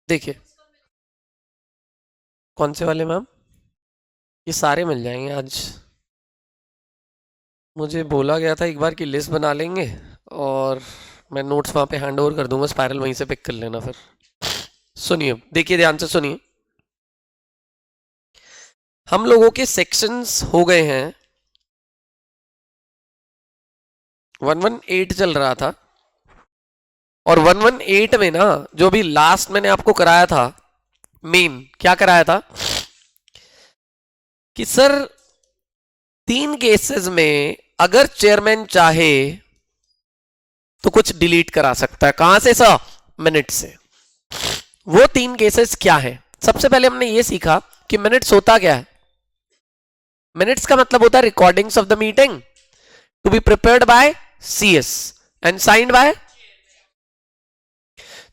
देखिए कौन से वाले मैम, ये सारे मिल जाएंगे आज। मुझे बोला गया था एक बार कि लिस्ट बना लेंगे और मैं नोट्स वहां पे हैंड ओवर कर दूंगा, स्पाइरल वहीं से पिक कर लेना। फिर सुनिए, देखिए ध्यान से सुनिए, हम लोगों के सेक्शंस हो गए हैं 118 चल रहा था, और 118 में ना जो भी लास्ट मैंने आपको कराया था, मेन क्या कराया था कि सर 3 केसेस में अगर चेयरमैन चाहे तो कुछ डिलीट करा सकता है। कहां से सर? मिनट से। वो 3 केसेस क्या है? सबसे पहले हमने ये सीखा कि मिनट्स होता क्या है। मिनट्स का मतलब होता है recordings of the meeting to be prepared by CS and signed by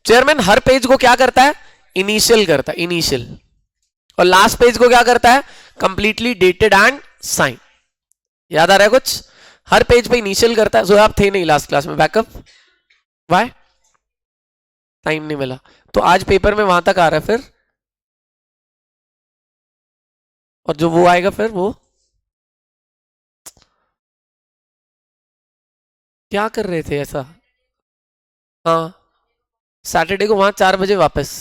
chairman. हर पेज को क्या करता है? इनिशियल करता है, इनिशियल। और लास्ट पेज को क्या करता है? Completely dated and sign. याद आ रहा है कुछ? हर पेज पे इनिशियल करता है। जो आप थे नहीं लास्ट क्लास में, बैकअप वाई टाइम नहीं मिला, तो आज पेपर में वहां तक आ रहा है फिर, और जो वो आएगा फिर वो क्या कर रहे थे ऐसा। हाँ, सैटरडे को वहां 4 बजे वापस।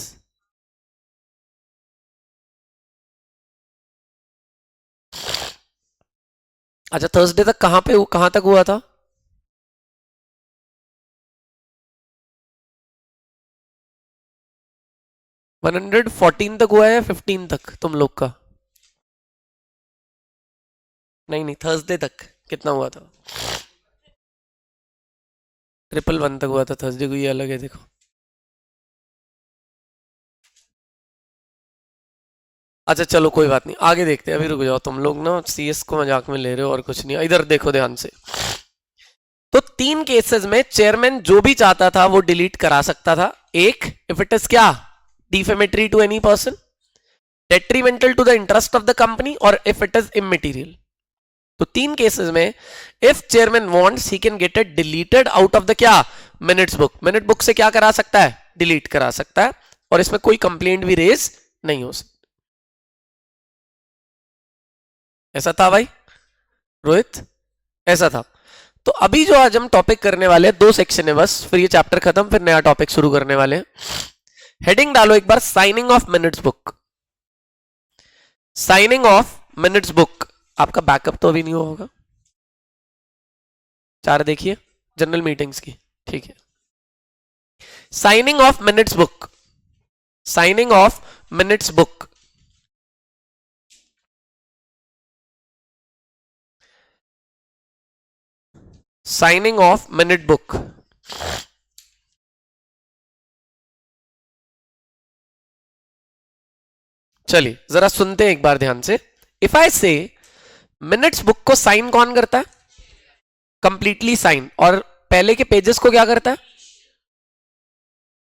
अच्छा, थर्सडे तक कहां तक हुआ था? वन 114 तक हुआ है या 15 तक तुम लोग का? नहीं नहीं, थर्सडे तक कितना हुआ था? 111 तक हुआ था थर्सडे को, ये अलग है देखो। अच्छा चलो कोई बात नहीं, आगे देखते हैं। अभी रुक जाओ, तुम लोग ना CS को मजाक में ले रहे हो और कुछ नहीं। इधर देखो ध्यान से। तो 3 केसेस में चेयरमैन जो भी चाहता था वो डिलीट करा सकता था। एक, इफ इट इज क्या, defamatory to any person, detrimental to the interest of the company, और इफ इट इज इमटेरियल। तो 3 केसेस में if chairman wants he can get it deleted out of the क्या, minutes book. Minute book से क्या करा सकता है? Delete करा सकता है, और इसमें कोई कंप्लेंट भी रेज नहीं हो सकती। ऐसा था भाई रोहित, ऐसा था। तो अभी जो आज हम टॉपिक करने वाले हैं, 2 सेक्शन है बस, फिर ये चैप्टर खत्म, फिर नया टॉपिक शुरू करने वाले हैं। हेडिंग डालो एक बार, signing of minutes book. Signing of minutes book. आपका बैकअप तो अभी नहीं हुआ होगा। 4 देखिए, जनरल मीटिंग्स की, ठीक है। Signing of minutes book, signing of minutes book. Signing of minute book. चलिए जरा सुनते हैं एक बार ध्यान से। इफ आई से मिनट्स बुक को साइन कौन करता है? Completely sign. और पहले के पेजेस को क्या करता है?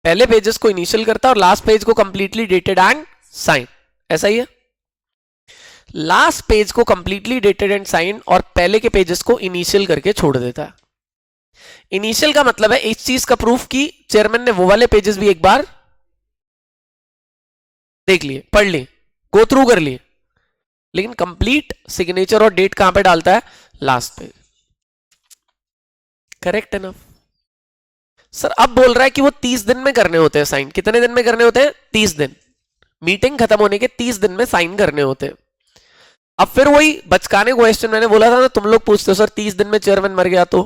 पहले पेजेस को इनिशियल करता है और लास्ट पेज को कंप्लीटली डेटेड एंड साइन। ऐसा ही है। लास्ट पेज को कंप्लीटली डेटेड एंड साइन और पहले के पेजेस को इनिशियल करके छोड़ देता है। इनिशियल का मतलब है इस चीज का प्रूफ कि चेयरमैन ने वो वाले पेजेस भी एक बार देख लिए, पढ़ लिए, गो थ्रू कर लिए, लेकिन कंप्लीट सिग्नेचर और डेट कहां पे डालता है? Last page. करेक्ट है ना? सर अब बोल रहा है कि वो 30 दिन में करने होते हैं साइन। कितने दिन में करने होते हैं? 30 दिन। मीटिंग खत्म होने के 30 दिन में साइन करने होते हैं। अब फिर वही बचकाने क्वेश्चन मैंने बोला था ना, तुम लोग पूछते हो सर 30 दिन में चेयरमैन मर गया तो,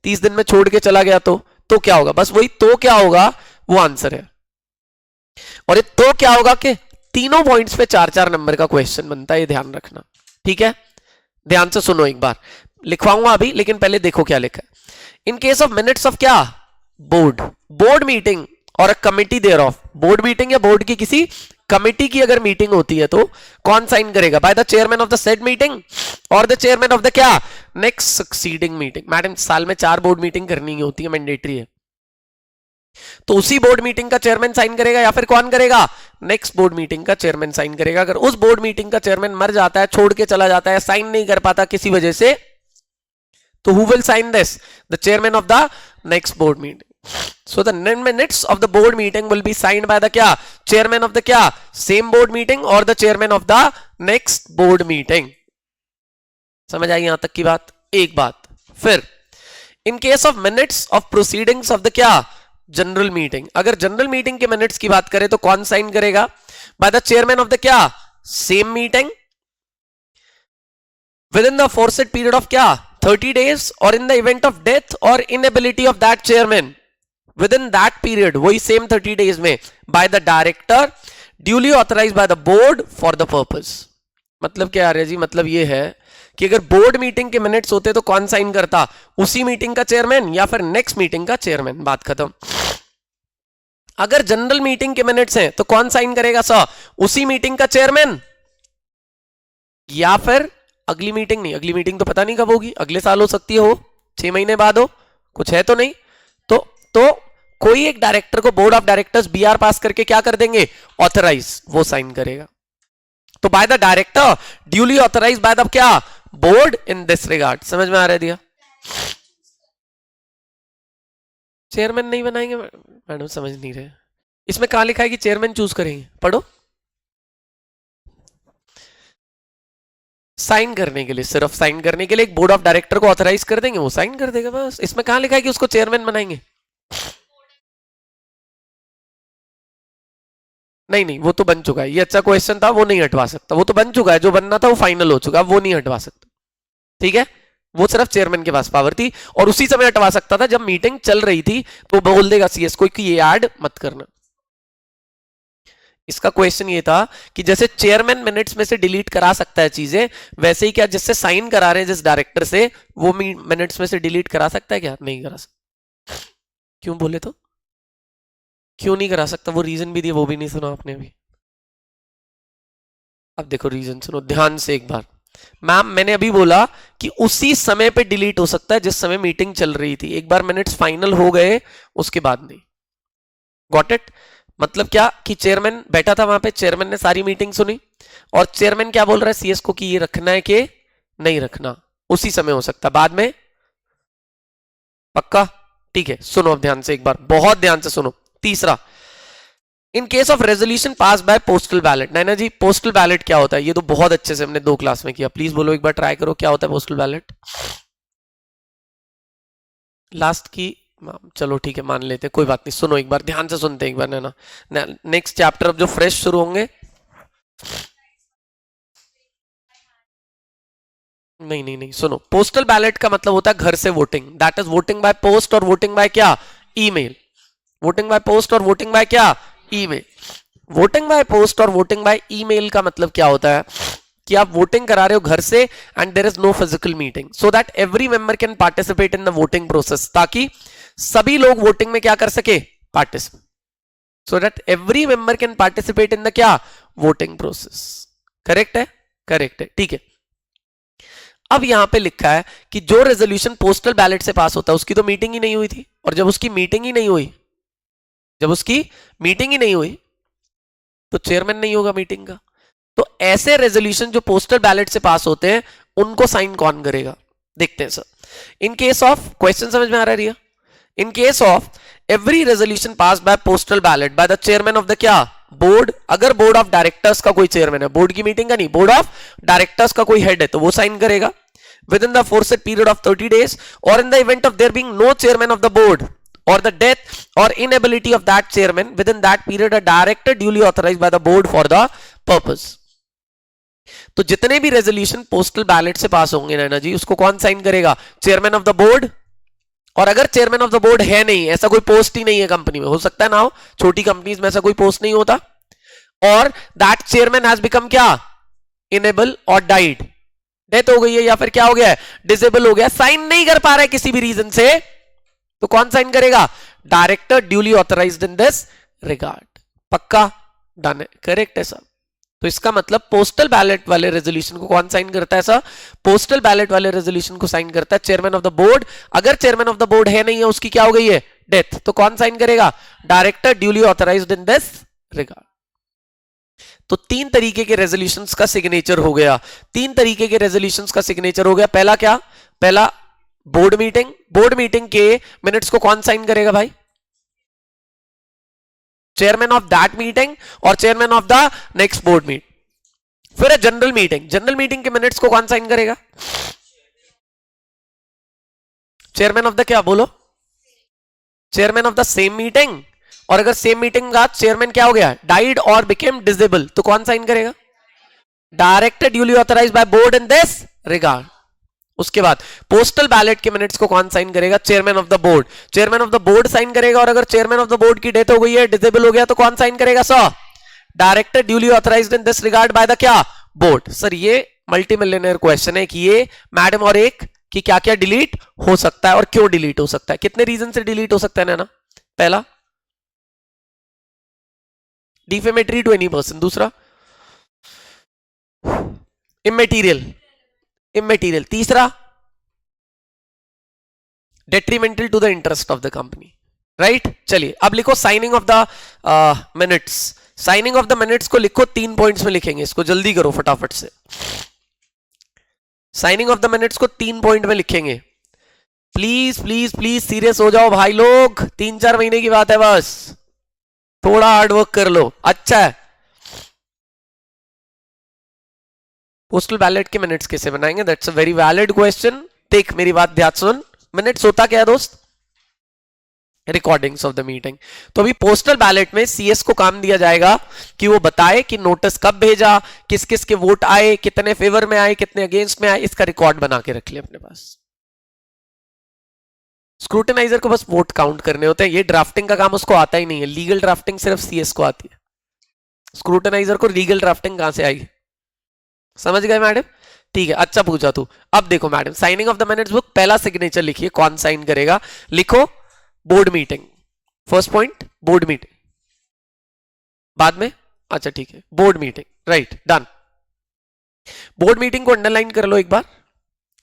30 दिन में छोड़ के चला गया तो क्या होगा? बस वही तो क्या होगा वो आंसर है। और ये तो क्या होगा कि तीनों पॉइंट्स पे 4-4 नंबर का क्वेश्चन बनता है, ये ध्यान रखना, ठीक है? ध्यान से सुनो एक बार, लिखवाऊंगा अभी, लेकिन पहले देखो क्या लिखा है। In case of minutes of क्या, बोर्ड मीटिंग और committee thereof, board meeting या बोर्ड की किसी कमिटी की अगर मीटिंग होती है तो कौन साइन करेगा? By the chairman of the said meeting और द चेयरमैन ऑफ द क्या, नेक्स्ट सक्सीडिंग मीटिंग। मैडम साल में 4 बोर्ड मीटिंग करनी ही होती है, मैंडेटरी है, तो उसी बोर्ड मीटिंग का चेयरमैन साइन करेगा या फिर कौन करेगा? नेक्स्ट बोर्ड मीटिंग का चेयरमैन साइन करेगा। अगर उस बोर्ड मीटिंग का चेयरमैन मर जाता है, छोड़ के चला जाता है, साइन नहीं कर पाता किसी वजह से, तो who will sign this? The chairman of the next board meeting. So the minutes of the board meeting will be signed by the क्या chairman of the क्या same board meeting or the chairman of the next board meeting. समझ आई यहां तक की बात? एक बात फिर in case of minutes of proceedings of the क्या जनरल मीटिंग, अगर जनरल मीटिंग के मिनट्स की बात करें तो कौन साइन करेगा? By the chairman of the क्या same meeting within the foresaid period of क्या 30 days और in the event of death और inability of that chairman within that period, वही सेम 30 days में, by the director duly authorised by the board for the purpose. मतलब क्या आ रहा है जी? मतलब ये है कि अगर बोर्ड मीटिंग के मिनट्स होते तो कौन साइन करता? उसी मीटिंग का चेयरमैन या फिर नेक्स्ट मीटिंग का चेयरमैन. बात खत्म. अगर जनरल मीटिंग के मिनट्स हैं तो कौन साइन करेगा सर? उसी मीटिंग का चेयरमैन या फिर अगली मीटिंग? नहीं, अगली मीटिंग तो पता नहीं कब होगी, अगले साल हो सकती है, हो 6 महीने बाद हो, कुछ है तो नहीं. तो कोई एक डायरेक्टर को board of directors BR pass करके क्या कर देंगे? ऑथराइज, वो साइन करेगा. तो by the director duly authorize by the क्या बोर्ड इन दिस रिगार्ड. समझ में आ रहा है? दिया चेयरमैन नहीं बनाएंगे मैडम, समझ नहीं रहे. इसमें कहां लिखा है कि चेयरमैन चूज करेंगे? पढ़ो. साइन करने के लिए, सिर्फ साइन करने के लिए एक बोर्ड ऑफ डायरेक्टर को ऑथराइज कर देंगे, वो साइन कर देगा बस. इसमें कहां लिखा है कि उसको चेयरमैन बनाएंगे? नहीं नहीं, वो तो बन चुका है. ये अच्छा क्वेश्चन था, वो नहीं हटवा सकता. वो तो बन चुका है, जो बनना था वो फाइनल हो चुका, वो नहीं हटवा सकता. ठीक है, वो सिर्फ चेयरमैन के पास पावर थी और उसी समय हटवा सकता था जब मीटिंग चल रही थी, तो बोल देगा सीएस को कि ये ऐड मत करना. इसका क्वेश्चन ये था कि जैसे चेयरमैन मिनट्स में से डिलीट करा सकता है चीजें, वैसे ही क्या जिससे साइन करा रहे हैं जिस डायरेक्टर से, वो मिनट्स में से डिलीट करा सकता है क्या? नहीं करा सकता. क्यों बोले तो? क्यों नहीं करा सकता? वो रीजन भी दिया, वो भी नहीं सुना आपने अभी. अब देखो रीजन सुनो ध्यान से एक बार. मैम मैंने अभी बोला कि उसी समय पे डिलीट हो सकता है जिस समय मीटिंग चल रही थी. एक बार मिनट्स फाइनल हो गए उसके बाद नहीं. Got it? मतलब क्या कि चेयरमैन बैठा था वहां पे, चेयरमैन ने सारी मीटिंग सुनी और चेयरमैन क्या बोल रहा है सीएस को कि ये रखना है कि नहीं रखना, उसी समय हो सकता, बाद में पक्का. ठीक है, सुनो अब ध्यान से एक बार, बहुत ध्यान से सुनो. तीसरा, in case of resolution pass by postal ballot. Naina ji postal ballot क्या होता है? ये तो बहुत अच्छे से हमने 2 क्लास में किया, प्लीज बोलो एक बार, ट्राई करो क्या होता है पोस्टल बैलेट. लास्ट की चलो ठीक है मान लेते, कोई बात नहीं. सुनो एक बार, ध्यान से सुनते एक बार. नैना नेक्स्ट चैप्टर अब जो फ्रेश शुरू होंगे, नहीं नहीं नहीं सुनो. पोस्टल बैलेट का मतलब होता है घर से voting, that is voting by post और वोटिंग बाय क्या ईमेल. वोटिंग बाय पोस्ट और वोटिंग बाय क्या ईमेल. वोटिंग बाय पोस्ट और वोटिंग बाय ईमेल का मतलब क्या होता है कि आप वोटिंग करा रहे हो घर से and there is no physical meeting, so that every member can participate in the voting process, ताकि सभी लोग वोटिंग में क्या कर सके? Participate. So that every member can participate in the क्या वोटिंग प्रोसेस. करेक्ट है? करेक्ट है. ठीक है, अब यहां पे लिखा है कि जो रेजोल्यूशन पोस्टल बैलेट से पास होता है उसकी तो मीटिंग ही नहीं हुई थी, और जब उसकी मीटिंग ही नहीं हुई, जब उसकी मीटिंग ही नहीं हुई तो चेयरमैन नहीं होगा मीटिंग का. तो ऐसे रेजोल्यूशन जो पोस्टल बैलेट से पास होते हैं उनको साइन कौन करेगा? देखते हैं sir. In case of, question समझ में आ रहा है Riya? In case of every resolution pass by postal ballot by the chairman of the क्या बोर्ड, अगर बोर्ड ऑफ डायरेक्टर्स का कोई चेयरमैन है, बोर्ड की मीटिंग का नहीं, बोर्ड ऑफ डायरेक्टर्स का कोई हेड है, तो वो साइन करेगा within the foresaid period of 30 days और in the event of there being no chairman of the board or the death or inability of that chairman within that period, a director duly authorized by the board for the purpose. तो जितने भी resolution postal ballot से पास होंगे नैना जी, उसको कौन sign करेगा? Chairman of the board. और अगर चेयरमैन ऑफ द बोर्ड है नहीं, ऐसा कोई पोस्ट ही नहीं है कंपनी में, हो सकता है ना हो, छोटी कंपनीज में ऐसा कोई पोस्ट नहीं होता, और दैट चेयरमैन हैज बिकम क्या इनेबल और डाइड, डेथ हो गई है या फिर क्या हो गया है डिसेबल हो गया, साइन नहीं कर पा रहा है किसी भी रीजन से, तो कौन साइन करेगा? Director duly authorised in this regard. पक्का? डन है, करेक्ट है सर. तो इसका मतलब पोस्टल बैलेट वाले रेजोल्यूशन को कौन साइन करता है सर? पोस्टल बैलेट वाले रेजोल्यूशन को साइन करता है चेयरमैन ऑफ द बोर्ड. अगर चेयरमैन ऑफ द बोर्ड है नहीं है, उसकी क्या हो गई है डेथ, तो कौन साइन करेगा? Director duly authorised in this regard. तो 3 तरीके के रेजोल्यूशंस का सिग्नेचर हो गया. 3 तरीके के रेजोल्यूशंस का सिग्नेचर हो गया. पहला क्या? पहला बोर्ड मीटिंग. बोर्ड मीटिंग के मिनट्स को कौन साइन करेगा भाई? चेयरमैन ऑफ दैट मीटिंग और chairman of the next board meet. फिर है जनरल मीटिंग, जनरल मीटिंग के मिनट्स को कौन साइन करेगा? चेयरमैन ऑफ द क्या बोलो? Chairman of the same meeting. और अगर सेम मीटिंग का चेयरमैन क्या हो गया, डाइड और बिकेम डिसेबल, तो कौन साइन करेगा? Director duly authorised by board in this regard. उसके बाद पोस्टल बैलेट के मिनट्स को कौन साइन करेगा? Chairman of the board. Chairman of the board sign करेगा, और अगर चेयरमैन ऑफ द बोर्ड की डेथ हो गई है, डिसेबल हो गया, तो कौन साइन करेगा sir? Director duly authorised in this regard bye the क्या? बोर्ड। सर ये मल्टी मिलियनर क्वेश्चन है कि ये मैडम और एक कि क्या क्या डिलीट हो सकता है और क्यों डिलीट हो सकता है, कितने रीजन से डिलीट हो सकता है ना? पहला डिफेमेटरी टू एनी पर्सन, दूसरा इमेटीरियल, इमेटीरियल, तीसरा detrimental to the interest of the company, right. चलिए अब लिखो signing of the minutes. Signing of the minutes को लिखो 3 पॉइंट्स में लिखेंगे, इसको जल्दी करो फटाफट से। साइनिंग ऑफ द मिनट्स को 3 पॉइंट में लिखेंगे। प्लीज प्लीज प्लीज सीरियस हो जाओ भाई लोग, 3-4 महीने की बात है बस, थोड़ा हार्ड वर्क कर लो। अच्छा है, पोस्टल बैलेट के मिनट्स कैसे बनाएंगे? That's a very valid question. देख मेरी बात ध्यान सुन, मिनट्स होता क्या है दोस्त? Recordings of the meeting. तो अभी पोस्टल बैलेट में सीएस को काम दिया जाएगा कि वो बताए कि नोटिस कब भेजा, किस किस के वोट आए, कितने फेवर में आए, कितने अगेंस्ट में आए, इसका रिकॉर्ड बना के रख ले अपने पास। स्क्रूटिनाइजर को बस वोट काउंट करने होते हैं, ये ड्राफ्टिंग का काम उसको आता ही नहीं है। लीगल ड्राफ्टिंग सिर्फ सीएस को आती है, स्क्रूटिनाइजर को लीगल ड्राफ्टिंग कहां से आई? समझ गए मैडम? ठीक है, अच्छा पूछा तू। अब देखो madam, signing of the minutes book, पहला सिग्नेचर लिखिए, कौन साइन करेगा? लिखो board meeting. First point board meeting, बाद में अच्छा ठीक है board meeting, right done. Board meeting को अंडरलाइन कर लो एक बार,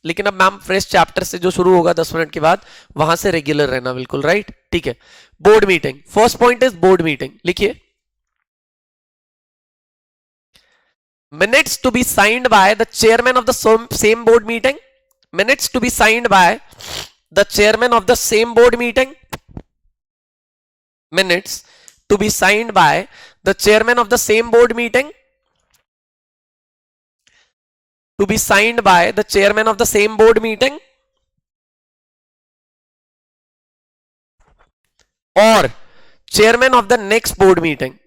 लेकिन अब मैम फ्रेश चैप्टर से जो शुरू होगा 10 मिनट के बाद, वहां से रेगुलर रहना बिल्कुल, राइट ठीक है। Board meeting, first point is board meeting, लिखिए minutes to be signed by the chairman of the same board meeting, minutes to be signed by the chairman of the same board meeting, minutes to be signed by the chairman of the same board meeting, to be signed by the chairman of the same board meeting, or chairman of the next board meeting.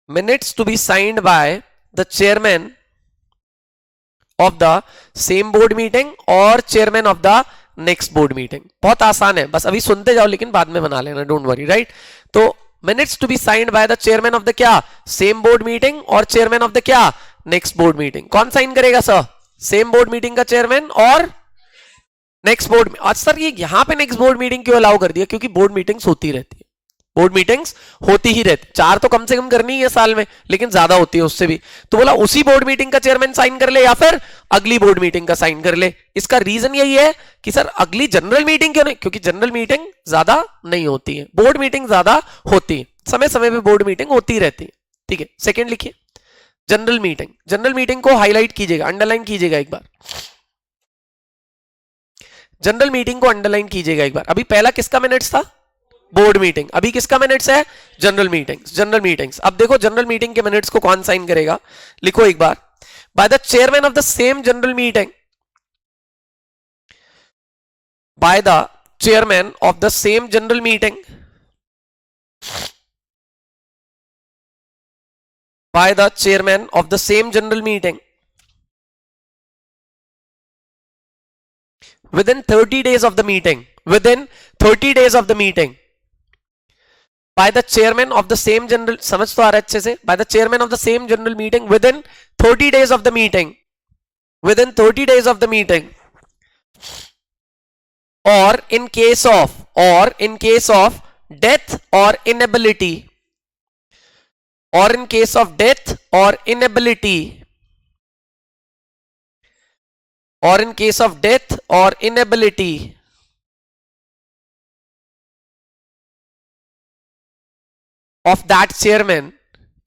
Minutes to be signed by the chairman of the same board meeting और chairman of the next board meeting। बहुत आसान है, बस अभी सुनते जाओ लेकिन बाद में बना लेना, डोंट वरी, राइट। तो minutes to be signed by the chairman of the क्या? same board meeting और chairman of the क्या? next board meeting। कौन साइन करेगा सर? same board meeting का chairman और नेक्स्ट बोर्ड। आज सर ये यहां पे नेक्स्ट बोर्ड मीटिंग क्यों अलाउ कर दिया? क्योंकि बोर्ड मीटिंग्स होती रहती है, बोर्ड मीटिंग्स होती ही रहती, 4 तो कम से कम करनी है साल में, लेकिन ज्यादा होती है उससे भी। तो बोला उसी बोर्ड मीटिंग का चेयरमैन साइन कर ले या फिर अगली बोर्ड मीटिंग का साइन कर ले। इसका रीजन यही है कि सर अगली जनरल मीटिंग क्यों नहीं? क्योंकि जनरल मीटिंग ज्यादा नहीं होती है, बोर्ड मीटिंग ज्यादा होती है, समय समय पे बोर्ड मीटिंग होती रहती है, ठीक है। सेकेंड लिखिए जनरल मीटिंग, जनरल मीटिंग को हाईलाइट कीजिएगा, अंडरलाइन कीजिएगा एक बार, जनरल मीटिंग को अंडरलाइन कीजिएगा एक बार। अभी पहला किसका मिनट्स था? Board meeting. अभी किसका मिनट्स है? General meetings, general meetings. अब देखो जनरल मीटिंग के मिनट्स को कौन साइन करेगा? लिखो एक बार, by the chairman of the same general meeting, by the chairman of the same general meeting, by the chairman of the same general meeting within 30 days of the meeting, within 30 days of the meeting, by the chairman of the same general, समझ तो आ रहा है अच्छे से? by the chairman of the same general meeting within 30 days of the meeting, within 30 days of the meeting, or in case of death or inability, or in case of death or inability, or in case of death or inability of that chairman,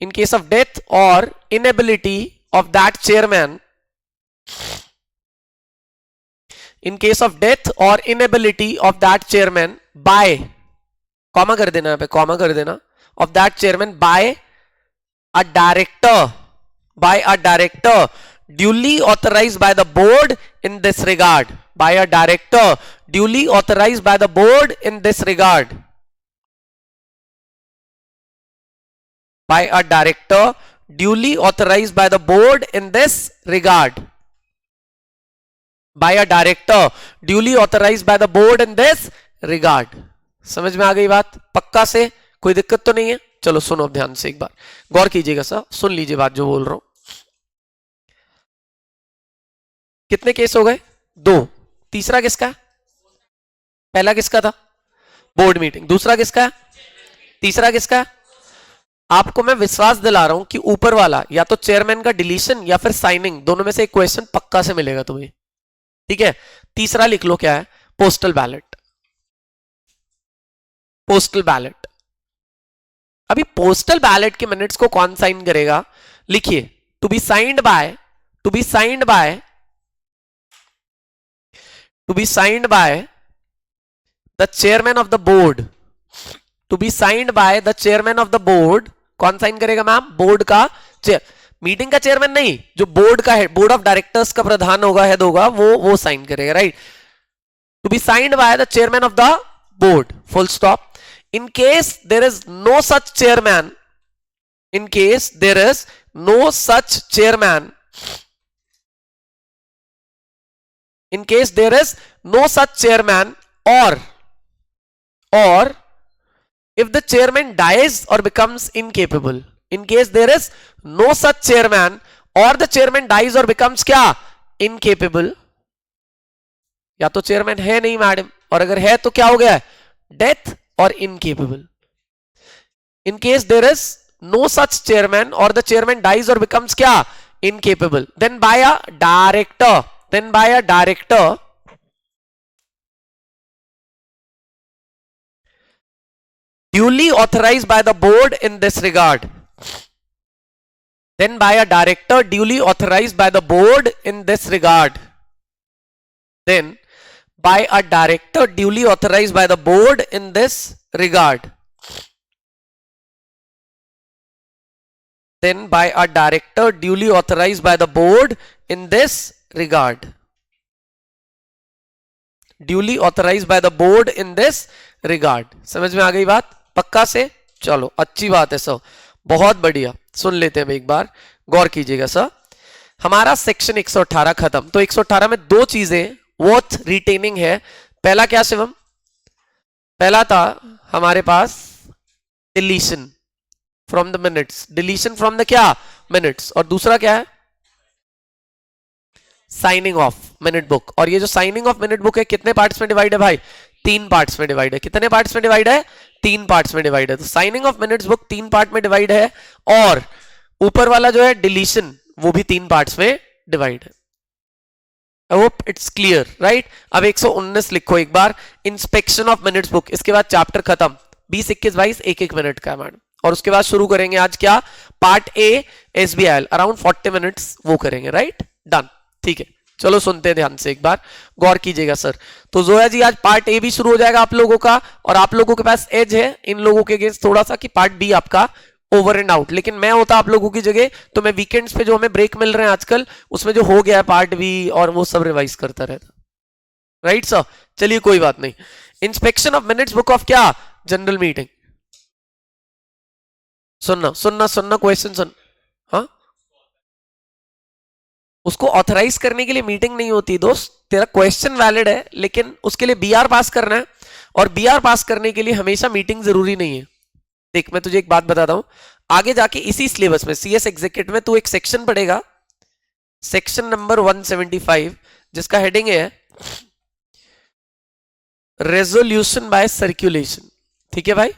in case of death or inability of that chairman, in case of death और inability of that chairman by, comma कर देना यहाँ पे, comma कर देना, of that chairman by a director duly authorized by the board in this regard, by a director duly authorized by the board in this regard, by a director duly authorized by the board in this regard, by a director duly authorized by the board in this regard. समझ में आ गई बात? पक्का से कोई दिक्कत तो नहीं है? चलो सुनो अब ध्यान से, एक बार गौर कीजिएगा सर, सुन लीजिए बात जो बोल रहा हूं। कितने केस हो गए? 2। तीसरा किसका? पहला किसका था? Board meeting. दूसरा किसका? तीसरा किसका? आपको मैं विश्वास दिला रहा हूं कि ऊपर वाला या तो चेयरमैन का डिलीशन या फिर साइनिंग, दोनों में से एक क्वेश्चन पक्का से मिलेगा तुम्हें, ठीक है? तीसरा लिख लो, क्या है? Postal ballot. Postal ballot. अभी पोस्टल बैलेट के मिनट्स को कौन साइन करेगा? लिखिए, to be signed by, to be signed by, to be signed by the chairman of the board, to be signed by the chairman of the board। कौन sign करेगा ma'am? Board का chair, meeting का chairman नहीं, जो board का है, board of directors का प्रधान होगा, हेड होगा, वो साइन करेगा, right? To be signed by the chairman of the board, full stop. In case there is no such chairman, in case there is no such chairman, in case there is no such chairman, or if the chairman dies or becomes incapable, in case there is no such chairman or the chairman dies or becomes क्या? Incapable। या तो chairman है नहीं madam, और अगर है तो क्या हो गया? डेथ और incapable। in case there is no such chairman or the chairman dies or becomes क्या? Incapable, then by a director, then by a director duly authorized by the board in this regard, then by a director duly authorized by the board in this regard, then by a director duly authorized by the board in this regard, then by a director duly authorized by the board in this regard, duly authorized by the board in this regard। समझ में आ गई बात? पक्का से? चलो अच्छी बात है सर, बहुत बढ़िया। सुन लेते हैं एक बार, गौर कीजिएगा सर। हमारा सेक्शन 118 खत्म। तो 118 में 2 चीजें वर्थ रिटेनिंग है। पहला क्या शिवम? पहला था हमारे पास deletion from the minutes, deletion from the क्या? मिनट्स। और दूसरा क्या है? Signing of minute book. और ये जो साइनिंग ऑफ मिनट बुक है कितने पार्ट्स में डिवाइड है भाई? 3 पार्ट्स में डिवाइड है। कितने पार्ट्स में डिवाइड है? 3 पार्ट्स में डिवाइड है। तो signing of minutes book 3 part में डिवाइड है, और ऊपर वाला जो है डिलीशन, वो भी 3 पार्ट्स में डिवाइड है। I hope it's clear, right? अब 119 लिखो एक बार, इंस्पेक्शन ऑफ मिनट्स बुक। इसके बाद चैप्टर खत्म। 20, 21, 22 1-1 मिनट का है मैडम। और उसके बाद शुरू करेंगे आज क्या? Part A SBIL, around 40 minutes वो करेंगे, राइट? डन, ठीक है। चलो सुनते हैं ध्यान से एक बार, गौर कीजिएगा सर। तो जोया जी आज पार्ट ए भी शुरू हो जाएगा आप लोगों का, और आप लोगों के पास एज है इन लोगों के अगेंस्ट थोड़ा सा कि पार्ट बी आपका ओवर एंड आउट। लेकिन मैं होता आप लोगों की जगह तो मैं वीकेंड्स पे जो हमें ब्रेक मिल रहे हैं आजकल, उसमें जो हो गया है पार्ट बी और वो सब रिवाइज करता रहता, राइट सर? चलिए कोई बात नहीं। Inspection of minutes book of क्या? General meeting. सुनना सुनना सुनना, क्वेश्चन सुन। हाँ, उसको ऑथराइज करने के लिए मीटिंग नहीं होती दोस्त, तेरा क्वेश्चन वैलिड है, लेकिन उसके लिए BR पास करना है, और BR पास करने के लिए हमेशा मीटिंग जरूरी नहीं है। देख मैं तुझे एक बात बताता हूं, आगे जाके इसी सिलेबस में CS एग्जीक्यूटिव में तू एक सेक्शन पढ़ेगा, सेक्शन नंबर 175, जिसका हेडिंग है रेजोल्यूशन बाय सर्कुलेशन। ठीक है भाई,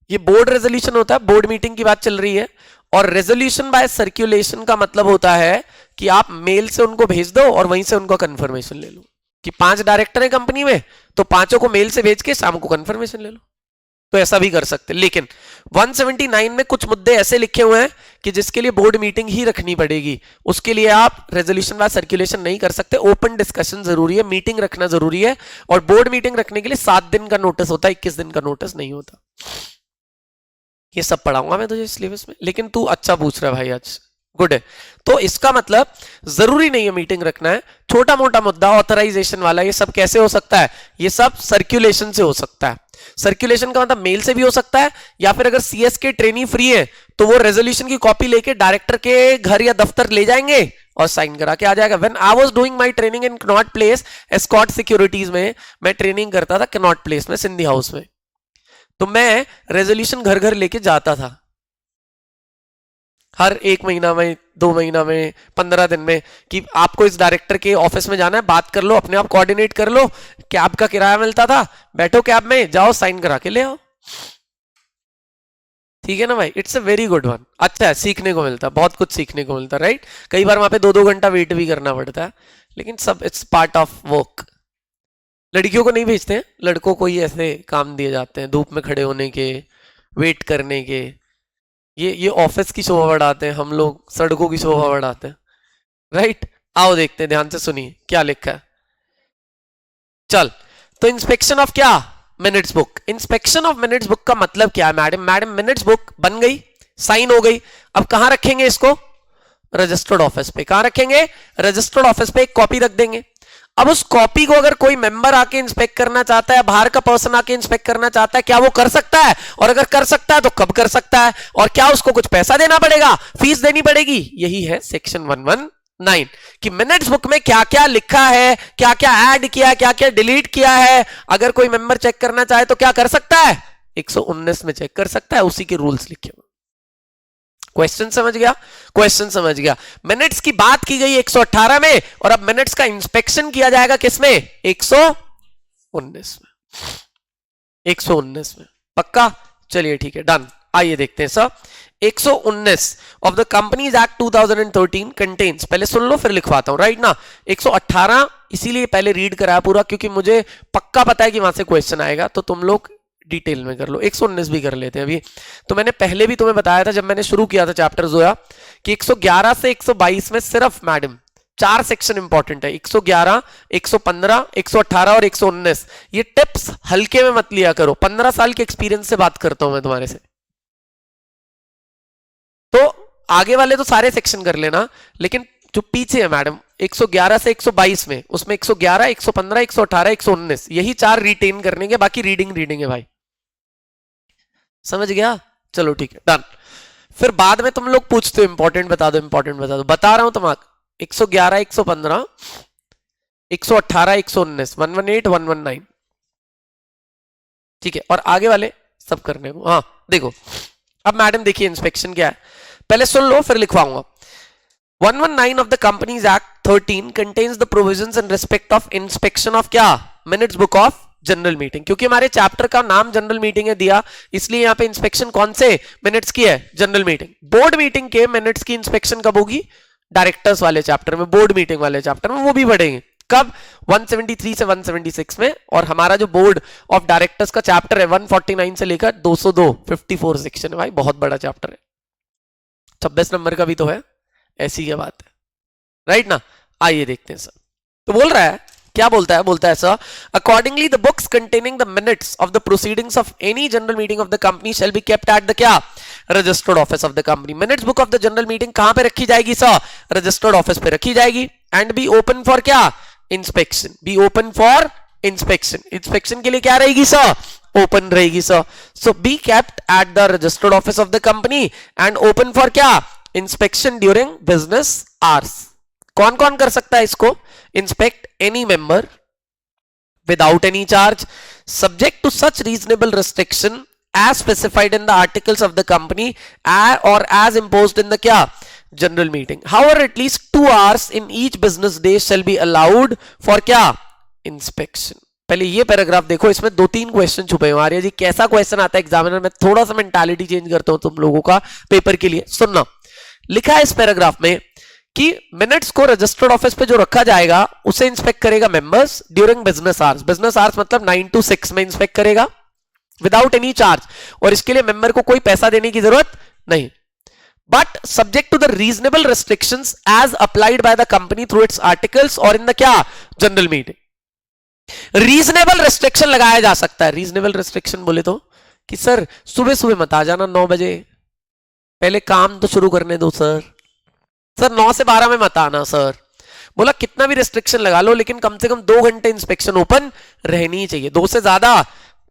ये बोर्ड रेजोल्यूशन होता है, बोर्ड मीटिंग की बात चल रही है, और रेजोल्यूशन बाय सर्कुलेशन का मतलब होता है कि आप मेल से उनको भेज दो और वहीं से उनका कंफर्मेशन ले लो। कि 5 डायरेक्टर है कंपनी में, तो 5 को मेल से भेज के शाम को कंफर्मेशन ले लो, तो ऐसा भी कर सकते। लेकिन 179 में कुछ मुद्दे ऐसे लिखे हुए हैं कि जिसके लिए बोर्ड मीटिंग ही रखनी पड़ेगी, उसके लिए आप रेजोल्यूशन वाइज सर्कुलेशन नहीं कर सकते, ओपन डिस्कशन जरूरी है, मीटिंग रखना जरूरी है, और बोर्ड मीटिंग रखने के लिए 7 दिन का नोटिस होता है, 21 दिन का नोटिस नहीं होता। ये सब पढ़ाऊंगा मैं तुझे सिलेबस में, लेकिन तू अच्छा पूछ रहा है भाई आज, गुड है। तो इसका मतलब जरूरी नहीं है मीटिंग रखना है, छोटा मोटा मुद्दा ऑथराइजेशन वाला ये सब कैसे हो सकता है, ये सब सर्कुलेशन से हो सकता है। सर्कुलेशन का मतलब मेल से भी हो सकता है, या फिर अगर सीएस के ट्रेनी फ्री है तो वो रेजोल्यूशन की कॉपी लेके डायरेक्टर के घर या दफ्तर ले जाएंगे और साइन करा के आ जाएगा। When I was doing my training in Connaught place escort securities में, मैं ट्रेनिंग करता था कनॉट प्लेस में, सिंधी हाउस में, तो मैं रेजोल्यूशन घर घर लेके जाता था, हर 1 महीना में, 2 महीना में, 15 दिन में, कि आपको इस डायरेक्टर के ऑफिस में जाना है, बात कर लो, अपने आप कोऑर्डिनेट कर लो, कैब का किराया मिलता था, बैठो कैब में, जाओ साइन करा के ले आओ। ठीक है ना भाई, it's a very good one, अच्छा है, सीखने को मिलता है, बहुत कुछ सीखने को मिलता है, राइट। कई बार वहां पे 2-2 घंटा वेट भी करना पड़ता है, लेकिन सब इट्स पार्ट ऑफ वर्क। लड़कियों को नहीं भेजते हैं, लड़कों को ही ऐसे काम दिए जाते हैं, धूप में खड़े होने के, वेट करने के, ये ऑफिस की शोभा बढ़ाते हैं, हम लोग सड़कों की शोभा बढ़ाते हैं, राइट। आओ देखते हैं, ध्यान से सुनिए क्या लिखा है। चल, तो इंस्पेक्शन ऑफ क्या, minutes book. Inspection of minutes book का मतलब क्या है मैडम? मैडम मिनट्स बुक बन गई, साइन हो गई, अब कहां रखेंगे इसको? रजिस्टर्ड ऑफिस पे। कहां रखेंगे? रजिस्टर्ड ऑफिस पे एक कॉपी रख देंगे। अब उस कॉपी को अगर कोई मेंबर आके इंस्पेक्ट करना चाहता है, बाहर का पर्सन आके इंस्पेक्ट करना चाहता है, क्या वो कर सकता है? और अगर कर सकता है तो कब कर सकता है? और क्या उसको कुछ पैसा देना पड़ेगा, फीस देनी पड़ेगी? यही है सेक्शन 119 कि मिनट्स बुक में क्या क्या लिखा है, क्या क्या ऐड किया है, क्या क्या डिलीट किया है। अगर कोई मेंबर चेक करना चाहे तो क्या कर सकता है? 119 में चेक कर सकता है, उसी के रूल्स लिखे हुए। क्वेश्चन समझ गया? क्वेश्चन समझ गया। मिनट्स की बात की गई 118 में, और अब मिनट्स का इंस्पेक्शन किया जाएगा किसमें? 119 में। 119 में पक्का? चलिए ठीक है, डन। आइए देखते हैं sir. 119 of the companies act 2013 contains, पहले सुन लो फिर लिखवाता हूं, राइट ना। 118 इसीलिए पहले रीड कराया पूरा, क्योंकि मुझे पक्का पता है कि वहां से क्वेश्चन आएगा, तो तुम लोग डिटेल में कर लो। 119 भी कर लेते हैं अभी। तो मैंने पहले भी तुम्हें बताया था जब मैंने शुरू किया था चैप्टर जोया, कि 111 से 122 में सिर्फ मैडम 4 सेक्शन इंपॉर्टेंट है। 111, 115, 118 और 119। ये टिप्स हल्के में मत लिया करो, 15 साल के एक्सपीरियंस से बात करता हूं मैं तुम्हारे से। तो आगे वाले तो सारे सेक्शन कर लेना, लेकिन जो पीछे है मैडम 111 से 122 में, उसमें 111, 115, 118, 119, यही 4 रिटेन करने के, बाकी रीडिंग है भाई। समझ गया? चलो ठीक है, डन। फिर बाद में तुम लोग पूछते हो इंपॉर्टेंट बता दो, इंपॉर्टेंट बता दो, बता रहा हूं तुम्हारा। 111, 115, 118, 119, 118, 119, ठीक है। और आगे वाले सब करने को। हाँ देखो, अब मैडम देखिए इंस्पेक्शन क्या है, पहले सुन लो फिर लिखवाऊंगा। 119 of the Companies Act 13 contains the provisions in respect of inspection of क्या? Minutes book of general meeting. क्योंकि हमारे चैप्टर का नाम जनरल मीटिंग है दिया, इसलिए यहां पे इंस्पेक्शन कौन से मिनट्स की है? General meeting. बोर्ड मीटिंग के मिनट्स की इंस्पेक्शन कब होगी? डायरेक्टर्स वाले चैप्टर में, बोर्ड मीटिंग वाले चैप्टर में, वो भी बढ़ेंगे कब? 173 से 176 में। और हमारा जो बोर्ड ऑफ डायरेक्टर्स का चैप्टर है 149 से लेकर 202, 54 सेक्शन है भाई, बहुत बड़ा चैप्टर है। 26 नंबर का भी तो है, ऐसी क्या बात है, राइट ना। आइए देखते हैं सर। तो बोल रहा है, क्या बोलता है? बोलता है sir, accordingly the books containing the minutes of the proceedings of any general meeting of the company shall be kept at the क्या? Registered office of the company. Minutes book of the general meeting कहां पे रखी जाएगी sir? Registered office पे रखी जाएगी। And be open for क्या? Inspection. Be open for inspection. Inspection के लिए क्या रहेगी सर? ओपन रहेगी sir. So be kept at the registered office of the company and open for क्या? Inspection during business hours. कौन कौन कर सकता है इसको? Inspect any member without any charge, subject to such reasonable restriction as specified in the articles of the company और as imposed in the क्या? General meeting. However at least 2 hours in each business day shall be allowed for क्या? Inspection. पहले ये paragraph देखो, इसमें 2-3 question छुपे हुए। आर्य जी कैसा क्वेश्चन आता है एग्जामिनर में, थोड़ा सा मेंटालिटी चेंज करता हूं तुम लोगों का पेपर के लिए। सुनना, लिखा है इस पैराग्राफ में कि मिनट्स को रजिस्टर्ड ऑफिस पे जो रखा जाएगा उसे इंस्पेक्ट करेगा members during business hours. Business hours मतलब 9 to 6 में इंस्पेक्ट करेगा विदाउट एनी चार्ज, और इसके लिए मेंबर को कोई पैसा देने की जरूरत नहीं। But subject to the reasonable restrictions as applied by the company through its articles और इन द क्या जनरल मीटिंग। रीजनेबल रेस्ट्रिक्शन लगाया जा सकता है। रीजनेबल रेस्ट्रिक्शन बोले तो कि सर सुबह सुबह मत आ जाना 9 बजे, पहले काम तो शुरू करने दो सर। सर 9 से 12 में मत आना सर। बोला कितना भी रिस्ट्रिक्शन लगा लो लेकिन कम से कम 2 घंटे इंस्पेक्शन ओपन रहनी ही चाहिए। 2 से ज्यादा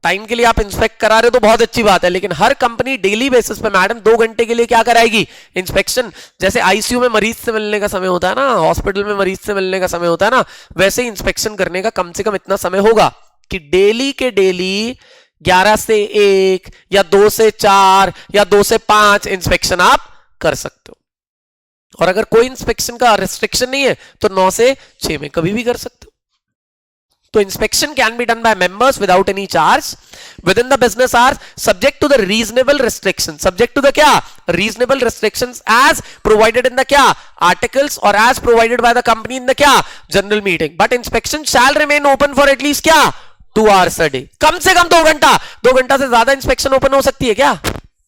टाइम के लिए आप इंस्पेक्ट करा रहे हो तो बहुत अच्छी बात है, लेकिन हर कंपनी डेली बेसिस पे मैडम 2 घंटे के लिए क्या कराएगी इंस्पेक्शन। जैसे आईसीयू में मरीज से मिलने का समय होता है ना, हॉस्पिटल में मरीज से मिलने का समय होता है ना, वैसे ही इंस्पेक्शन करने का कम से कम इतना समय होगा कि डेली के डेली 11 से 1 या 2 से 4 या 2 से 5 इंस्पेक्शन आप कर सकते हो। और अगर कोई इंस्पेक्शन का रिस्ट्रिक्शन नहीं है तो 9 से 6 में कभी भी कर सकते हो। तो inspection can be done by members without any charge within the business hours subject to the reasonable restriction. Subject to the क्या reasonable restrictions as provided in the क्या आर्टिकल्स और as provided by the company in the क्या general meeting. But inspection shall remain open for at least क्या 2 hours a day. कम से कम 2 घंटा। 2 घंटा से ज्यादा इंस्पेक्शन ओपन हो सकती है क्या?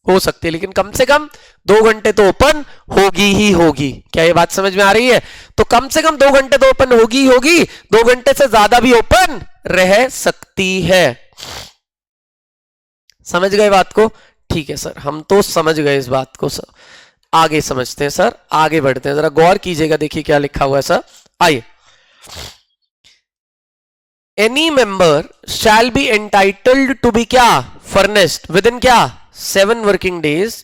हो सकती है, लेकिन कम से कम 2 घंटे तो ओपन होगी ही होगी। क्या ये बात समझ में आ रही है? तो कम से कम 2 घंटे तो ओपन होगी होगी, 2 घंटे से ज्यादा भी ओपन रह सकती है। समझ गए बात को? ठीक है सर, हम तो समझ गए इस बात को सर। आगे समझते हैं सर, आगे बढ़ते हैं, जरा गौर कीजिएगा, देखिए क्या लिखा हुआ है सर। आइए, any member shall be entitled to be क्या फर्निश्ड विद इन क्या 7 working days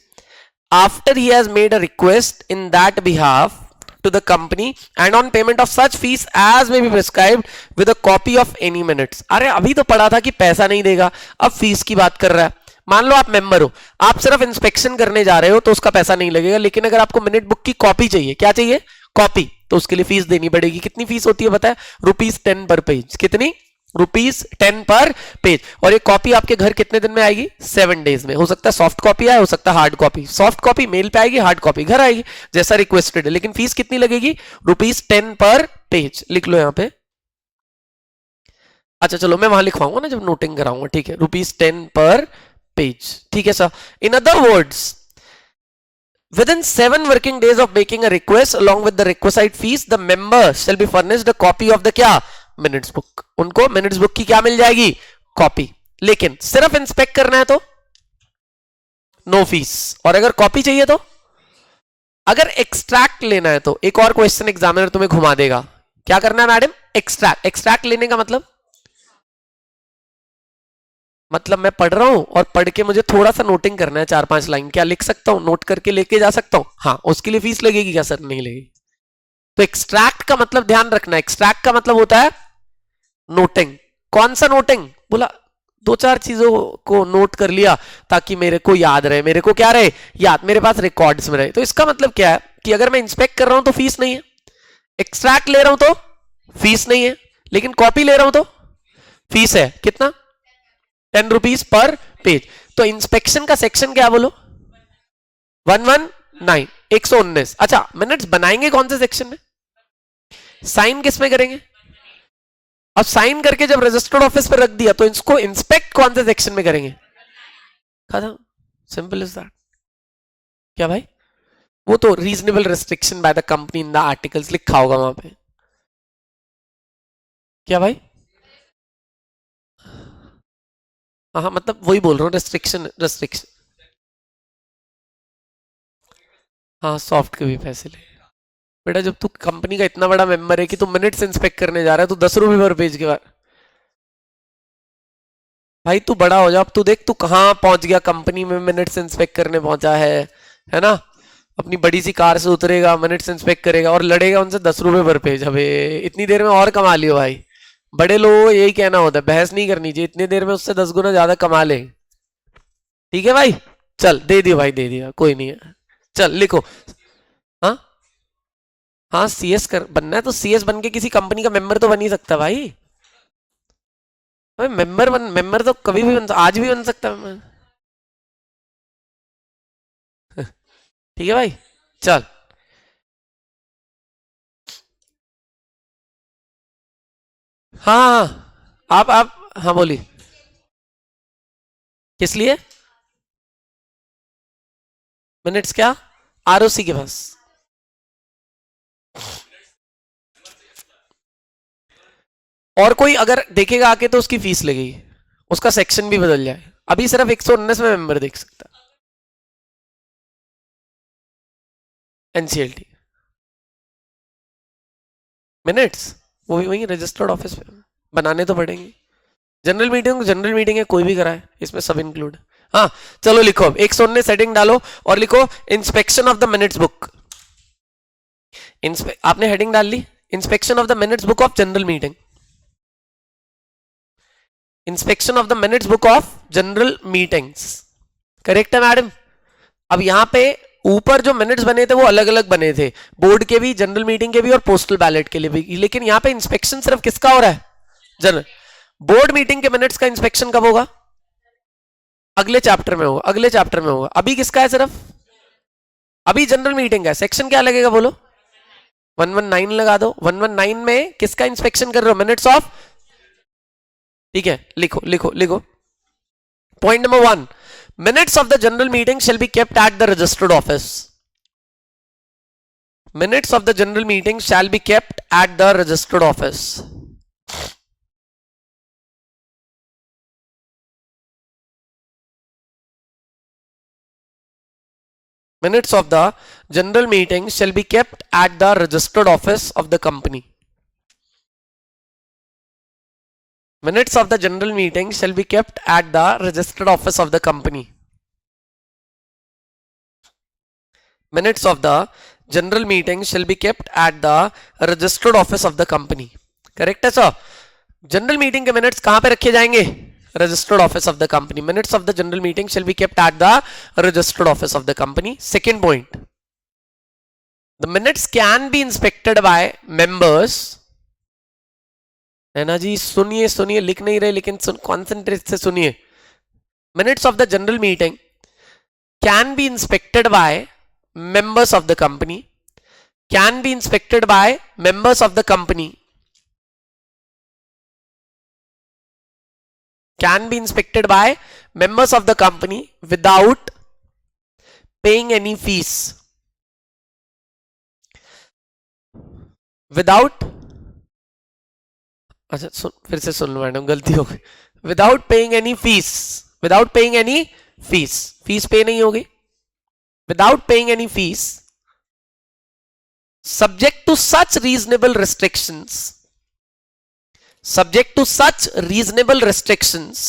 after he has made a request in that behalf to the company and on payment of such fees as may be prescribed with a copy of any minutes। अरे अभी तो पढ़ा था कि पैसा नहीं देगा, अब फीस की बात कर रहा है। मान लो आप मेंबर हो, आप सिर्फ इंस्पेक्शन करने जा रहे हो तो उसका पैसा नहीं लगेगा, लेकिन अगर आपको मिनट बुक की कॉपी चाहिए, क्या चाहिए? कॉपी, तो उसके लिए फीस देनी पड़ेगी। कितनी फीस होती है बताए? ₹10 पर पेज। कितनी? ₹10 पर पेज। और ये कॉपी आपके घर कितने दिन में आएगी? 7 डेज में। हो सकता है सॉफ्ट कॉपी आए, हो सकता है hard copy. Soft copy mail पे आएगी, हार्ड कॉपी घर आएगी, जैसा रिक्वेस्टेड है। लेकिन फीस कितनी लगेगी? ₹10 पर पेज। लिख लो यहां पे। अच्छा चलो, मैं वहां लिखवाऊंगा ना जब नोटिंग कराऊंगा, ठीक है? ₹10 पर पेज, ठीक है sir. In other words, within 7 working days of making a request along with the requisite fees, the member shall be furnished a copy of the क्या मिनट्स बुक। उनको मिनट्स बुक की क्या मिल जाएगी? कॉपी। लेकिन सिर्फ inspect करना है तो नो फीस, और अगर कॉपी चाहिए तो, अगर एक्सट्रैक्ट लेना है तो एक और क्वेश्चन एग्जामिनर तुम्हें घुमा देगा। क्या करना है मैडम? एक्सट्रैक्ट। एक्सट्रैक्ट लेने का मतलब मैं पढ़ रहा हूं और पढ़ के मुझे थोड़ा सा नोटिंग करना है, 4-5 लाइन, क्या लिख सकता हूं? नोट करके लेके जा सकता हूं? हाँ, उसके लिए फीस लगेगी क्या सर? नहीं लगेगी। तो एक्सट्रैक्ट का मतलब ध्यान रखना, एक्सट्रैक्ट का मतलब होता है नोटिंग। कौन सा नोटिंग? बोला 2-4 चीजों को नोट कर लिया ताकि मेरे को याद रहे। मेरे को क्या रहे? याद, मेरे पास रिकॉर्ड्स में रहे। तो इसका मतलब क्या है कि अगर मैं इंस्पेक्ट कर रहा हूं तो फीस नहीं है, एक्सट्रैक्ट ले रहा हूं तो फीस नहीं है, लेकिन कॉपी ले रहा हूं तो फीस है। कितना? ₹10 पर पेज। तो इंस्पेक्शन का सेक्शन क्या बोलो? 119, 119। अच्छा, मिनट्स बनाएंगे कौन से सेक्शन में? साइन किस में करेंगे? अब साइन करके जब रजिस्टर्ड ऑफिस पर रख दिया तो इसको इंस्पेक्ट कौन से सेक्शन में करेंगे? खत्म, सिंपल इज दैट। क्या भाई? वो तो reasonable restriction bye the company in the articles लिखा होगा वहां पे। क्या भाई? हाँ, मतलब वही बोल रहा हूँ, रिस्ट्रिक्शन। हाँ, सॉफ्ट के भी पैसे ले। बेटा जब तू कंपनी का इतना बड़ा मेंबर है कि तू मिनट्स इंस्पेक्ट करने जा रहा है तो ₹10 पर पेज के बाद, भाई तू बड़ा हो जा। अब तू देख तू कहाँ पहुंच गया, कंपनी में मिनट्स इंस्पेक्ट करने पहुंचा है ना? अपनी बड़ी सी कार से उतरेगा, मिनट्स इंस्पेक्ट करेगा और लड़ेगा उनसे ₹10 पर पेज। अबे इतनी देर में और कमा लियो भाई। बड़े लोग यही कहना होता है, बहस नहीं करनी चाहिए, इतनी देर में उससे 10 गुना ज्यादा कमा ले। ठीक है भाई? चल दे दियो भाई, दे दिया, कोई नहीं है। चल लिखो। हाँ हाँ, सीएस कर बनना है तो सीएस बन के किसी कंपनी का मेंबर तो बन ही सकता भाई। भाई मेंबर तो कभी भी आज भी बन सकता है। ठीक है भाई? चल, हाँ हाँ, आप हाँ बोलिए। किस लिए मिनट्स? क्या आरओसी के पास। और कोई अगर देखेगा आके तो उसकी फीस लगेगी, उसका सेक्शन भी बदल जाए। अभी सिर्फ 119 में मेंबर देख सकता एनसीएलटी मिनट्स, वो भी वही रजिस्टर्ड ऑफिस में बनाने तो पड़ेंगे। जनरल मीटिंग है, कोई भी कराए, इसमें सब इंक्लूड। हाँ चलो लिखो, 119 सेटिंग डालो और लिखो inspection of the minutes book. आपने हेडिंग डाल ली, inspection of the minutes book of general meeting, inspection of the minutes book of general meetings. Correct है मैडम। अब यहां पे ऊपर जो मिनट्स बने थे वो अलग अलग बने थे, बोर्ड के भी, जनरल मीटिंग के भी और पोस्टल बैलेट के लिए भी, लेकिन यहां पे इंस्पेक्शन सिर्फ किसका हो रहा है? जनरल। बोर्ड मीटिंग के मिनट्स का इंस्पेक्शन कब होगा? अगले चैप्टर में होगा, अगले चैप्टर में होगा। अभी किसका है? सिर्फ अभी जनरल मीटिंग का। सेक्शन क्या लगेगा बोलो? 119 लगा दो। 119 में किसका इंस्पेक्शन कर रहे हो? Minutes of. ठीक है, लिखो लिखो लिखो। Point number 1, minutes of the general meeting shall be kept at the registered office. Minutes of the general meeting shall be kept at the registered office. Minutes of the general meeting shall be kept at the registered office of the company. Minutes of the general meeting shall be kept at the registered office of the company. Minutes of the general meeting shall be kept at the registered office of the company. Correct है sir? General meeting के minutes कहां पे रखे जाएंगे? Registered office of the company. Minutes of the general meeting shall be kept at the registered office of the company. Second point, the minutes can be inspected by members. है ना जी? सुनिए सुनिए, लिख नहीं रहे लेकिन कॉन्सेंट्रेट से सुनिए. Minutes of the general meeting can be inspected bye members of the company, can be inspected by members of the company, can be inspected by members of the company without paying any fees. Without, अच्छा फिर से सुन लो madam, गलती हो गई. Without paying any fees, without paying any fees, fees पे नहीं होगी. Without paying any fees, subject to such reasonable restrictions, subject to such reasonable restrictions,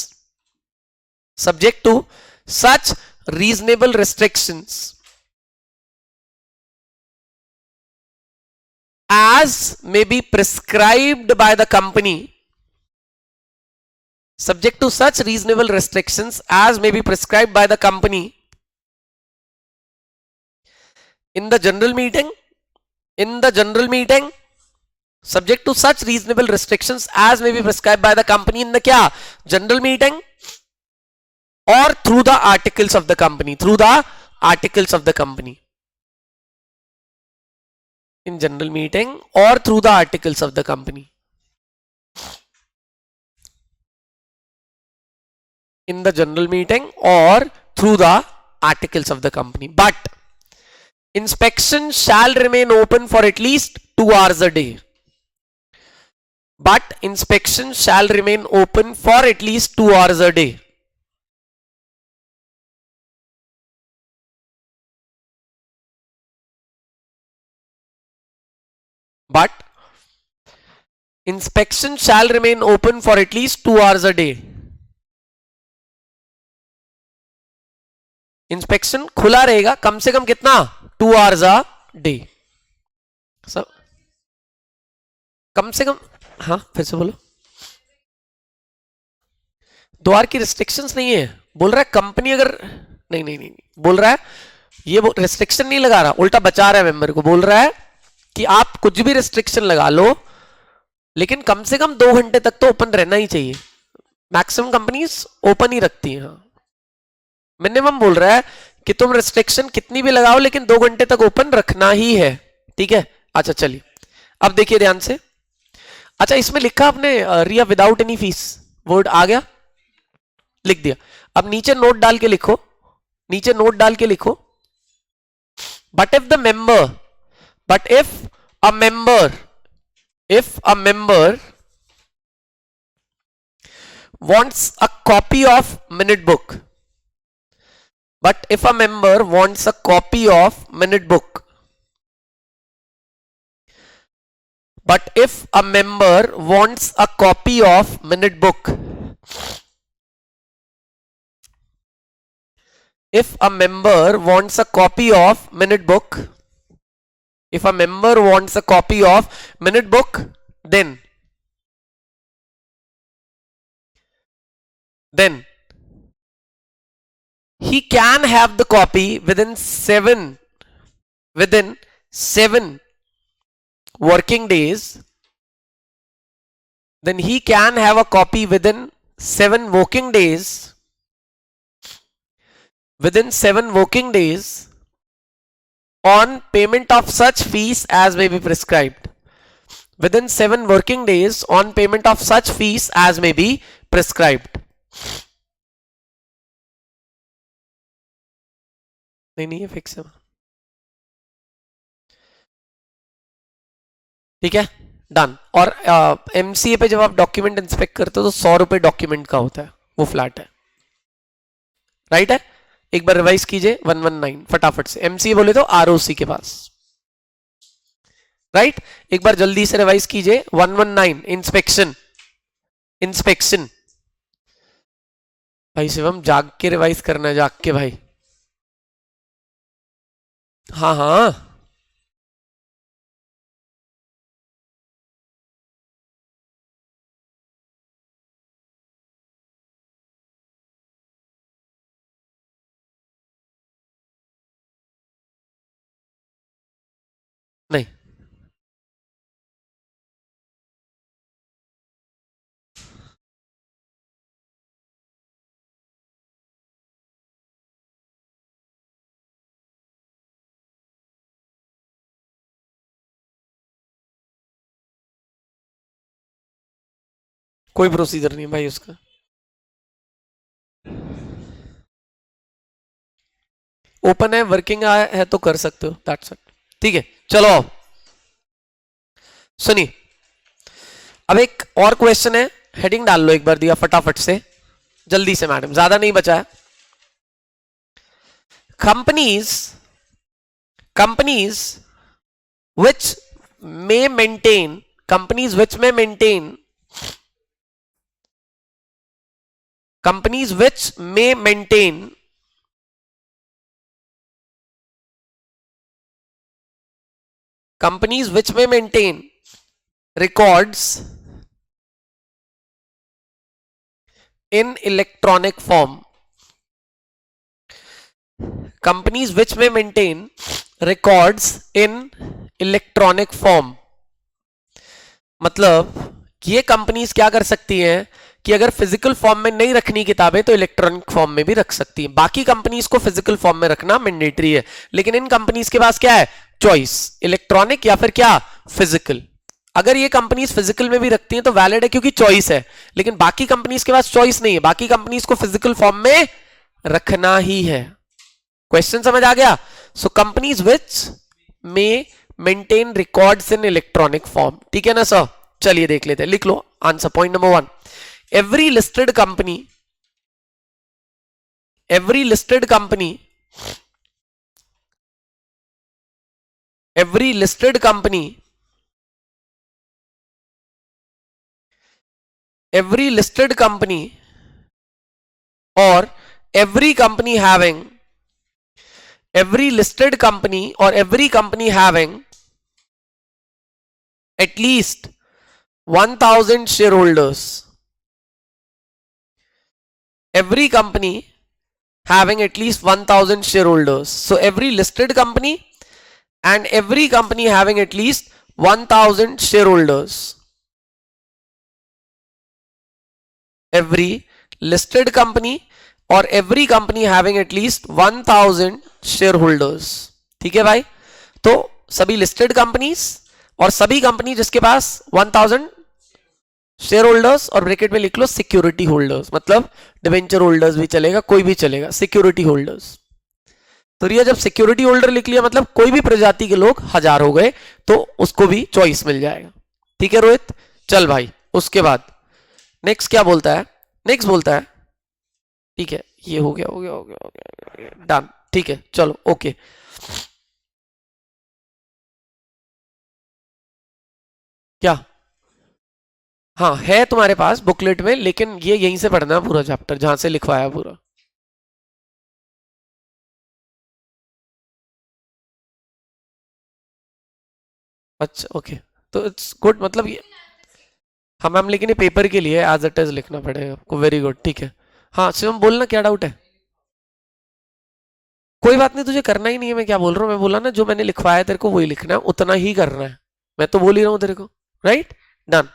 subject to such reasonable restrictions as may be prescribed by the company, subject to such reasonable restrictions as may be prescribed by the company in the general meeting, in the general meeting, subject to such reasonable restrictions as may be prescribed by the company in the क्या? General meeting or through the articles of the company, through the articles of the company. In general meeting or through the articles of the company. In the general meeting or through the articles of the company. But inspection shall remain open for at least 2 hours a day. But inspection shall remain open for at least 2 hours a day. But inspection shall remain open for at least 2 hours a day. Inspection खुला रहेगा कम से कम कितना? 2 hours a day. सब कम से कम. हाँ फिर से बोलो. 2 hour की रिस्ट्रिक्शंस नहीं है. बोल रहा है कंपनी अगर नहीं नहीं नहीं बोल रहा है, ये रिस्ट्रिक्शन नहीं लगा रहा, उल्टा बचा रहा है मेंबर को. बोल रहा है कि आप कुछ भी रिस्ट्रिक्शन लगा लो लेकिन कम से कम 2 घंटे तक तो ओपन रहना ही चाहिए. मैक्सिमम कंपनीज ओपन ही रखती हैं. हाँ मिनिमम बोल रहा है कि तुम रिस्ट्रिक्शन कितनी भी लगाओ लेकिन 2 घंटे तक ओपन रखना ही है. ठीक है. अच्छा चलिए अब देखिए ध्यान से. अच्छा इसमें लिखा आपने रिया विदाउट एनी फीस, वर्ड आ गया, लिख दिया. अब नीचे नोट डाल के लिखो, नीचे नोट डाल के लिखो but if a member wants a copy of minute book, but if a member wants a copy of minute book, but if a member wants a copy of minute book, if a member wants a copy of minute book, if a member wants a copy of minute book, then he can have the copy within seven working days. Then he can have a copy within 7 working days. Within 7 working days on payment of such fees as may be prescribed. Within 7 working days on payment of such fees as may be prescribed. नहीं है fix है, ठीक है, done. और MCA पे जब आप document inspect करते हो तो 100 रुपए डॉक्यूमेंट का होता है, वो फ्लैट है, राइट है। एक बार रिवाइज कीजिए 119 फटाफट से, एमसीए बोले तो आरओसी के पास, राइट। एक बार जल्दी से रिवाइज कीजिए 119 इंस्पेक्शन। भाई शिवम जाग के रिवाइज करना, जाग के भाई, हाँ हाँ नहीं, कोई प्रोसीजर नहीं भाई उसका। ओपन है, वर्किंग है तो कर सकते हो, दैट्स इट, ठीक है। चलो सुनिए, अब एक और क्वेश्चन है, हेडिंग डाल लो एक बार दिया फटाफट से, जल्दी से मैडम, ज्यादा नहीं बचा है। Companies which may maintain records in electronic form. Companies which may maintain records in electronic form, मतलब ये कंपनीज क्या कर सकती हैं कि अगर फिजिकल फॉर्म में नहीं रखनी किताबें तो इलेक्ट्रॉनिक फॉर्म में भी रख सकती हैं। बाकी कंपनीज को फिजिकल फॉर्म में रखना मैंडेटरी है, लेकिन इन कंपनीज के पास क्या है, चॉइस, इलेक्ट्रॉनिक या फिर क्या, फिजिकल। अगर ये कंपनीज फिजिकल में भी रखती हैं तो वैलिड है क्योंकि चॉइस है, लेकिन बाकी कंपनीज के पास चॉइस नहीं है, बाकी कंपनीज को फिजिकल फॉर्म में रखना ही है। क्वेश्चन समझ आ गया। सो companies which may maintain records in electronic form, ठीक है ना सर। चलिए देख लेते हैं, लिख लो answer. Point number 1, every listed company every listed company or every company having at least 1000 shareholders, every company having at least 1000 shareholders. So every listed company and every company having at least 1000 shareholders, every listed company और every company having at least 1000 shareholders, ठीक है भाई। तो सभी listed companies और सभी company जिसके पास 1000 share holders, और ब्रैकेट में लिख लो सिक्योरिटी होल्डर्स, मतलब डिवेंचर होल्डर्स भी चलेगा, कोई भी चलेगा, सिक्योरिटी होल्डर्स। तो रिया जब सिक्योरिटी होल्डर लिख लिया मतलब कोई भी प्रजाति के लोग 1000 हो गए तो उसको भी चॉइस मिल जाएगा। ठीक है रोहित, चल भाई उसके बाद नेक्स्ट क्या बोलता है, नेक्स्ट बोलता है ठीक है ये हो गया हो गया हो गया हो गया डन। ठीक है चलो ओके। क्या हाँ है तुम्हारे पास बुकलेट में, लेकिन ये यहीं से पढ़ना है पूरा चैप्टर जहां से लिखवाया पूरा। अच्छा ओके तो इट्स गुड, मतलब ये हाँ मैम लेकिन ये पेपर के लिए एज इट इज लिखना पड़ेगा आपको। वेरी गुड ठीक है। हाँ शिवम बोलना क्या डाउट है। कोई बात नहीं तुझे करना ही नहीं है, मैं क्या बोल रहा हूँ, मैं बोला ना जो मैंने लिखवाया तेरे को वही लिखना है, उतना ही करना है, मैं तो बोल ही रहा हूँ तेरे को। राइट डन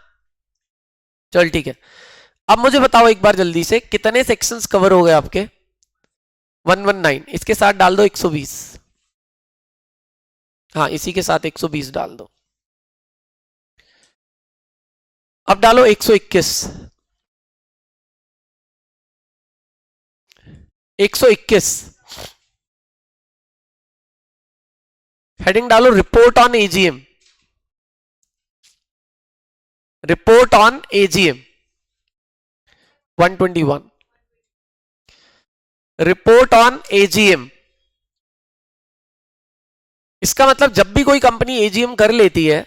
चल ठीक है। अब मुझे बताओ एक बार जल्दी से कितने सेक्शंस कवर हो गए आपके। 119, इसके साथ डाल दो 120। हाँ इसी के साथ 120 डाल दो। अब डालो 121। 121 हेडिंग डालो report on AGM, report on AGM. 121 report on AGM. इसका मतलब जब भी कोई कंपनी एजीएम कर लेती है,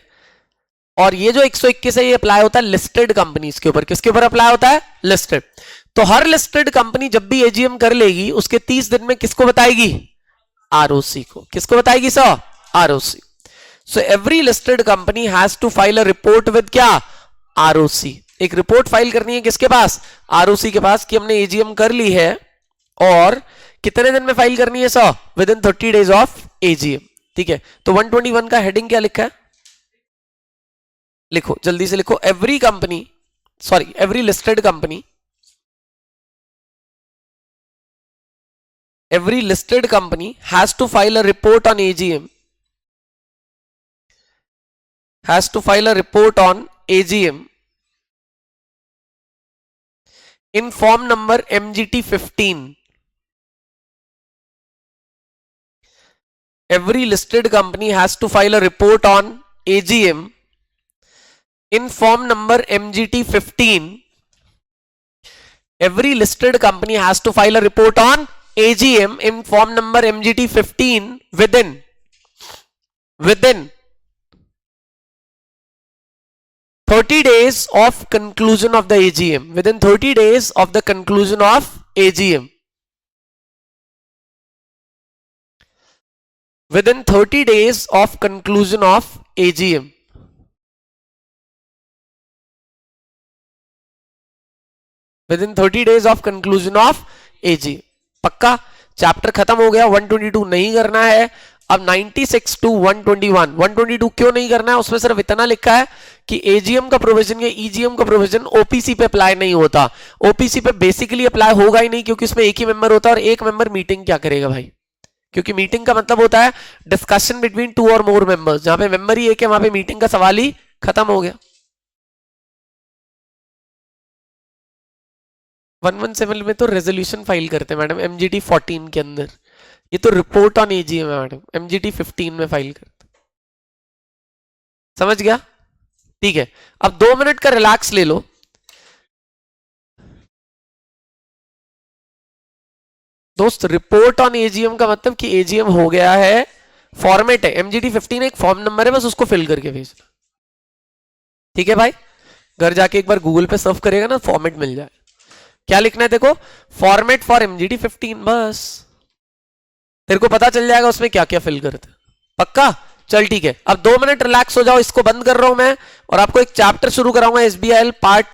और ये जो 121 है ये अप्लाई होता है लिस्टेड कंपनीज के ऊपर। किसके ऊपर अप्लाई होता है, लिस्टेड। तो हर लिस्टेड कंपनी जब भी एजीएम कर लेगी उसके 30 दिन में किसको बताएगी, आरओसी को। किसको बताएगी sir, ROC. So every listed company has to file a report with क्या, आरओसी। एक रिपोर्ट फाइल करनी है किसके पास, आरओसी के पास, कि हमने एजीएम कर ली है। और कितने दिन में फाइल करनी है sir, with in 30 days of AGM. ठीक है तो 121 का हेडिंग क्या लिखा है, लिखो जल्दी से लिखो। Every company, sorry every listed company, every listed company has to file a report on AGM, has to file a report on AGM in form number MGT 15. Every listed company has to file a report on AGM in form number MGT 15. Every listed company has to file a report on AGM in form number MGT 15 within 30 days of conclusion of the AGM, within 30 days of the conclusion of AGM, within 30 days of conclusion of AGM, within 30 days of conclusion of AGM। पक्का chapter खत्म हो गया, 122 नहीं करना है। अब 96 to 121, 122 क्यों नहीं करना है, उसमें सिर्फ इतना लिखा है कि एजीएम का प्रोविजन या ईजीएम का प्रोविजन ओपीसी पे अप्लाई नहीं होता। ओपीसी पे बेसिकली अप्लाई होगा ही नहीं, क्योंकि उसमें एक ही मेंबर होता है, और एक मेंबर मीटिंग क्या करेगा भाई, क्योंकि मीटिंग का मतलब होता है डिस्कशन बिटवीन 2 और मोर मेंबर्स। जहां पे मेंबर ही एक है वहां पे मीटिंग का सवाल ही खत्म हो गया। 117 में तो रेजोल्यूशन फाइल करते हैं मैडम, एमजीटी 14 के अंदर। ये तो रिपोर्ट ऑन एजीएम है मैडम, एमजीटी 15 में फाइल करते। समझ गया, ठीक है। अब 2 मिनट का रिलैक्स ले लो। दोस्त रिपोर्ट ऑन एजीएम का मतलब कि एजीएम हो गया है, फॉर्मेट है एमजीटी 15 एक फॉर्म नंबर है, बस उसको फिल करके भेजना। ठीक है भाई, घर जाके एक बार गूगल पे सर्च करेगा ना, फॉर्मेट मिल जाए। क्या लिखना है देखो, फॉर्मेट फॉर एमजीटी 15, बस तेरे को पता चल जाएगा उसमें क्या क्या फिल करते। पक्का, चल ठीक है। अब 2 मिनट रिलैक्स हो जाओ, इसको बंद कर रहा हूं मैं और आपको एक चैप्टर शुरू कराऊंगा, एसबीआईएल पार्ट